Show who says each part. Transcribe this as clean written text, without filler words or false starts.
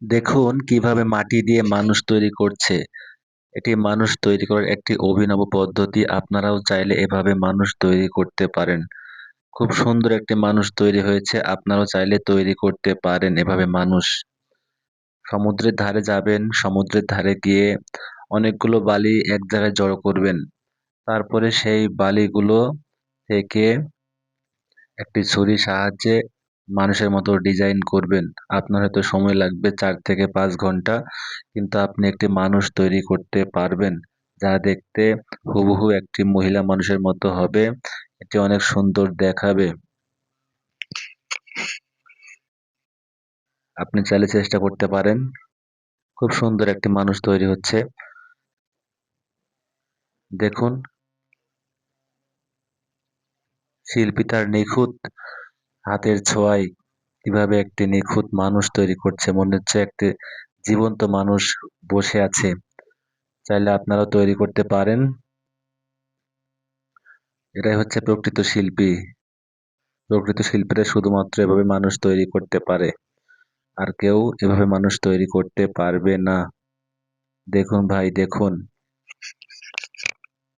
Speaker 1: দেখুন কিভাবে মাটি দিয়ে মানুষ তৈরি করছে। এটি মানুষ তৈরি করার একটি অভিনব পদ্ধতি। আপনারাও চাইলে এভাবে মানুষ তৈরি করতে পারেন। খুব সুন্দর একটি মানুষ তৈরি হয়েছে। আপনারাও চাইলে তৈরি করতে পারেন এভাবে মানুষ। সমুদ্রের ধারে যাবেন, সমুদ্রের ধারে গিয়ে অনেকগুলো বালি এক জায়গায় জড়ো করবেন। তারপরে সেই বালিগুলো থেকে একটি ছুরির সাহায্যে মানুষের মতো ডিজাইন করবেন। আপনার হয়তো সময় লাগবে ৪ থেকে ৫ ঘন্টা। কিন্তু আপনি একটি মানুষ তৈরি করতে পারবেন, যা দেখতে হুবহু একটি মহিলা মানুষের মতো হবে। এটি অনেক সুন্দর দেখাবে। আপনি চাইলে চেষ্টা করতে পারেন। খুব সুন্দর একটি মানুষ তৈরি হচ্ছে। দেখুন শিল্পী তার নিখুঁত হাতের ছোঁয়ায় কিভাবে একটি নিখুঁত মানুষ তৈরি করছে। মনে হচ্ছে একটি জীবন্ত মানুষ বসে আছে। চাইলে আপনারাও তৈরি করতে পারেন। এটাই হচ্ছে প্রকৃত শিল্পী। প্রকৃত শিল্পীরা শুধুমাত্র এভাবে মানুষ তৈরি করতে পারে। আর কেউ এভাবে মানুষ তৈরি করতে পারবে না। দেখুন ভাই দেখুন।